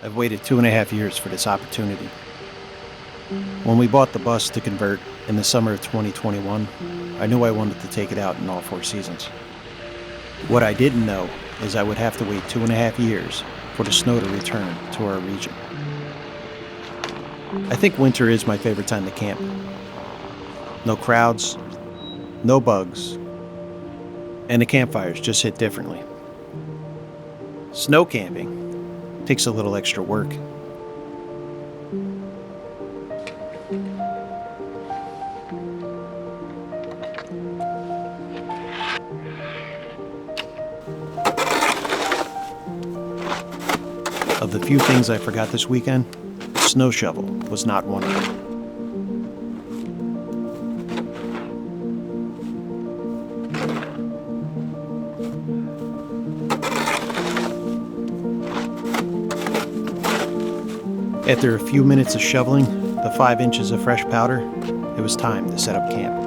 I've waited 2.5 years for this opportunity. When we bought the bus to convert in the summer of 2021, I knew I wanted to take it out in all 4 seasons. What I didn't know is I would have to wait 2.5 years for the snow to return to our region. I think winter is my favorite time to camp. No crowds, no bugs, and the campfires just hit differently. Snow camping takes a little extra work. Of the few things I forgot this weekend, the snow shovel was not one of them. After a few minutes of shoveling the 5 inches of fresh powder, it was time to set up camp.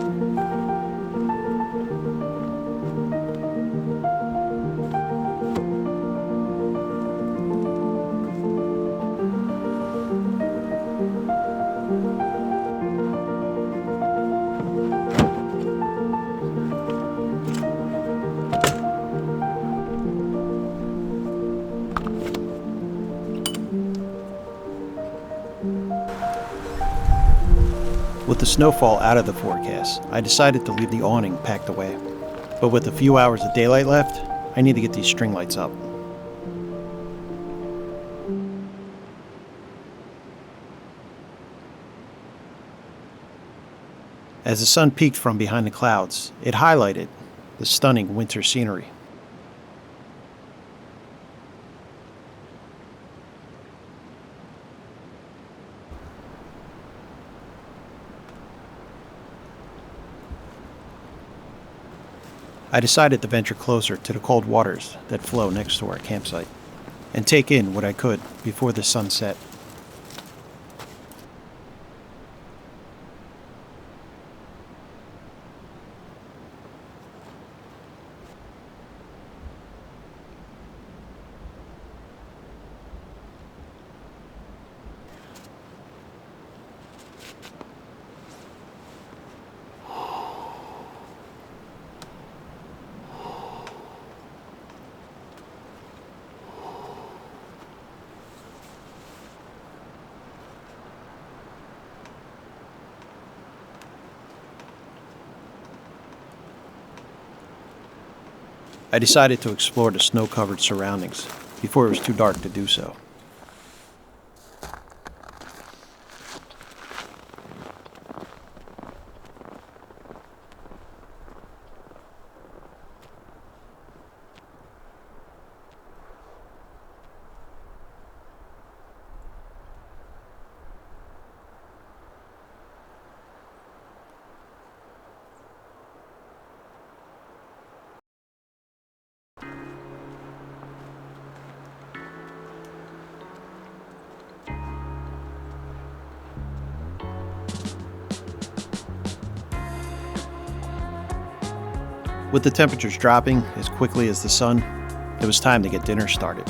With the snowfall out of the forecast, I decided to leave the awning packed away. But with a few hours of daylight left, I need to get these string lights up. As the sun peeked from behind the clouds, it highlighted the stunning winter scenery. I decided to venture closer to the cold waters that flow next to our campsite and take in what I could before the sun set. I decided to explore the snow-covered surroundings before it was too dark to do so. With the temperatures dropping as quickly as the sun, it was time to get dinner started.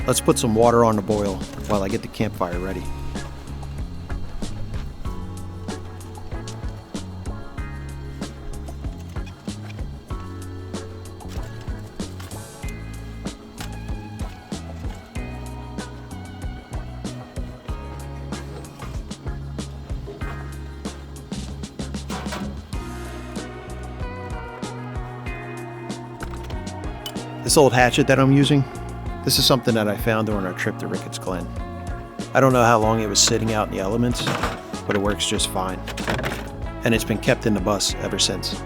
Let's put some water on the boil while I get the campfire ready. This old hatchet that I'm using, this is something that I found during our trip to Ricketts Glen. I don't know how long it was sitting out in the elements, but it works just fine. And it's been kept in the bus ever since.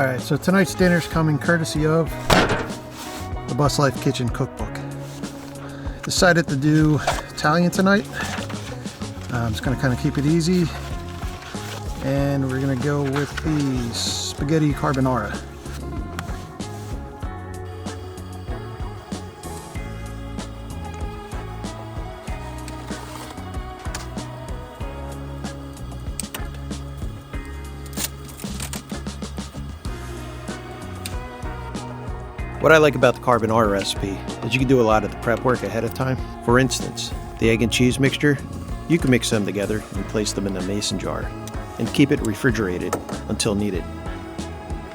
Alright, so tonight's dinner's coming courtesy of the Bus Life Kitchen Cookbook. Decided to do Italian tonight. I'm just going to kind of keep it easy. And we're going to go with the spaghetti carbonara. What I like about the carbonara recipe is you can do a lot of the prep work ahead of time. For instance, the egg and cheese mixture, you can mix them together and place them in a mason jar and keep it refrigerated until needed.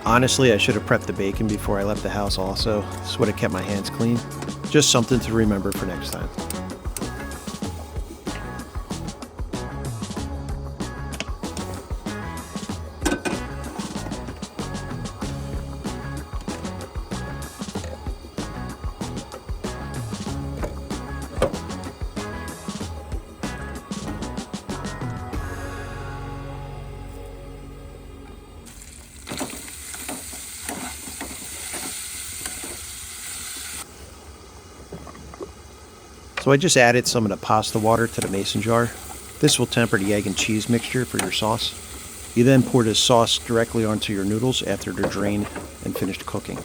Honestly, I should have prepped the bacon before I left the house also. This would have kept my hands clean. Just something to remember for next time. So I just added some of the pasta water to the mason jar. This will temper the egg and cheese mixture for your sauce. You then pour this sauce directly onto your noodles after they're drained and finished cooking.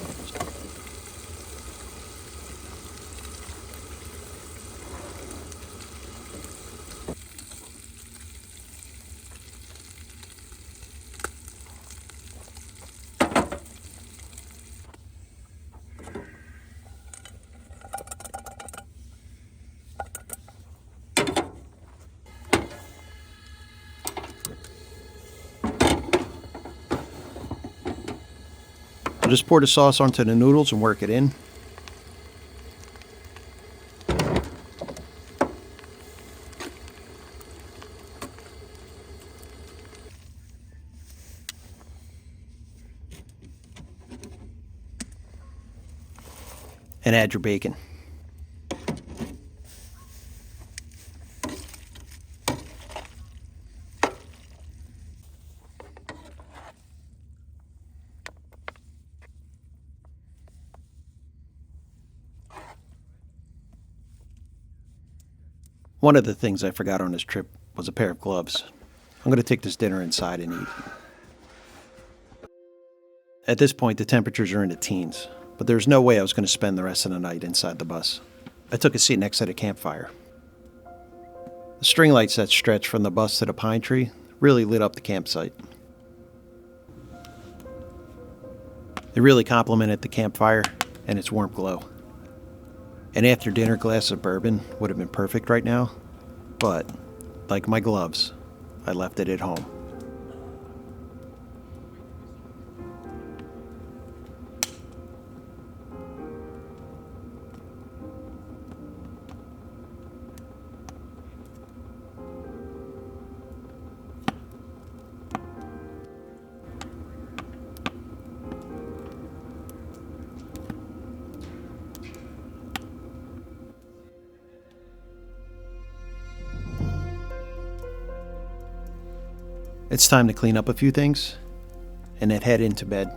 Just pour the sauce onto the noodles and work it in. And add your bacon. One of the things I forgot on this trip was a pair of gloves. I'm going to take this dinner inside and eat. At this point, the temperatures are in the teens, but there's no way I was going to spend the rest of the night inside the bus. I took a seat next to the campfire. The string lights that stretched from the bus to the pine tree really lit up the campsite. They really complemented the campfire and its warm glow. An after dinner glass of bourbon would have been perfect right now, but like my gloves, I left it at home. It's time to clean up a few things and then head into bed.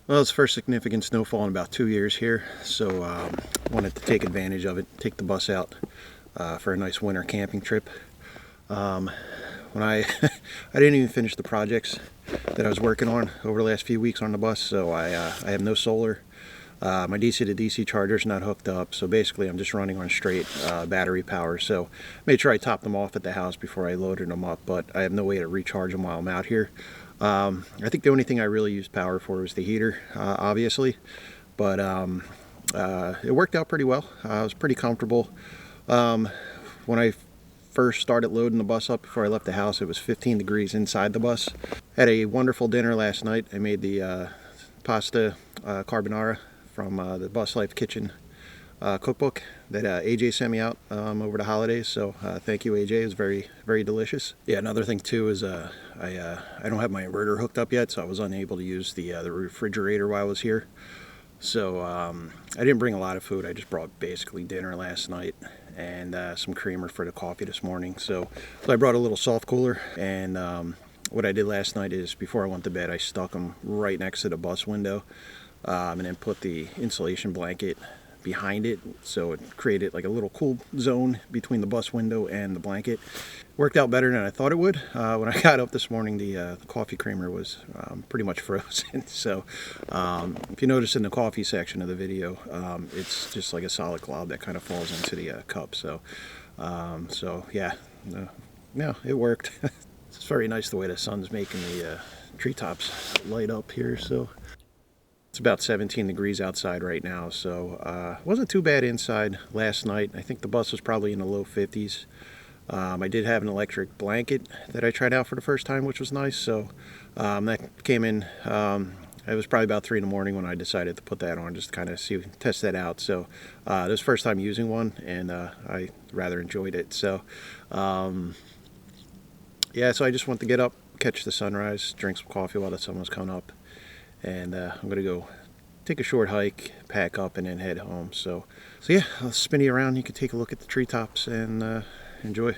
Well, it's first significant snowfall in about 2 years here, so wanted to take advantage of it, take the bus out for a nice winter camping trip. When I didn't even finish the projects that I was working on over the last few weeks on the bus, so I have no solar. My DC to DC charger is not hooked up, so basically I'm just running on straight battery power. So made sure I topped them off at the house before I loaded them up, but I have no way to recharge them while I'm out here. I think the only thing I really used power for was the heater, obviously, but it worked out pretty well. I was pretty comfortable. When I first started loading the bus up before I left the house, it was 15 degrees inside the bus. Had a wonderful dinner last night. I made the pasta carbonara from the Bus Life Kitchen cookbook that AJ sent me out over the holidays. So thank you, AJ. It was very, very delicious. Yeah, another thing too is I don't have my inverter hooked up yet, so I was unable to use the refrigerator while I was here. So I didn't bring a lot of food. I just brought basically dinner last night and some creamer for the coffee this morning. So I brought a little soft cooler, and what I did last night is before I went to bed, I stuck them right next to the bus window and then put the insulation blanket behind it, so it created like a little cool zone between the bus window and the blanket. Worked out better than I thought it would. When I got up this morning, the coffee creamer was pretty much frozen. So if you notice in the coffee section of the video, it's just like a solid glob that kind of falls into the cup. So yeah, it worked. It's very nice the way the sun's making the treetops light up here. So it's about 17 degrees outside right now, so wasn't too bad inside last night. I think the bus was probably in the low 50s. I did have an electric blanket that I tried out for the first time, which was nice. So that came in. It was probably about 3 in the morning when I decided to put that on, just to kind of test that out. So this was the first time using one, and I rather enjoyed it. So yeah, so I just wanted to get up, catch the sunrise, drink some coffee while the sun was coming up. And I'm gonna go take a short hike, pack up, and then head home. So yeah, I'll spin you around. You can take a look at the treetops and enjoy.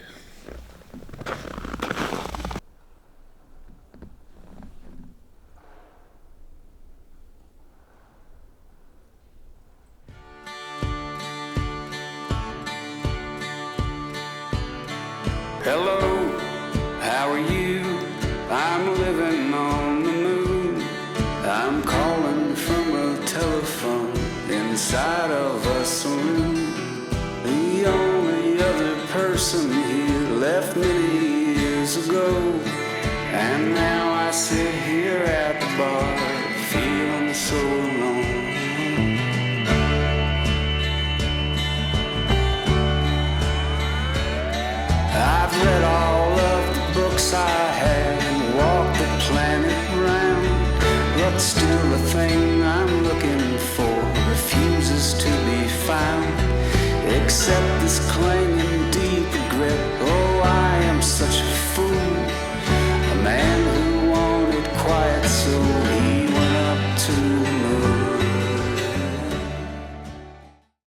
Hello, how are you? I'm living on the moon. I'm calling from a telephone inside of a saloon. The only other person here left many years ago, and now I sit here at the bar feeling so alone. I've read all of the books I had and walked the planet round, but still the thing I'm looking for refuses to be found. Except this clanging deep regret. Oh, I am such a fool, a man who wanted quiet so he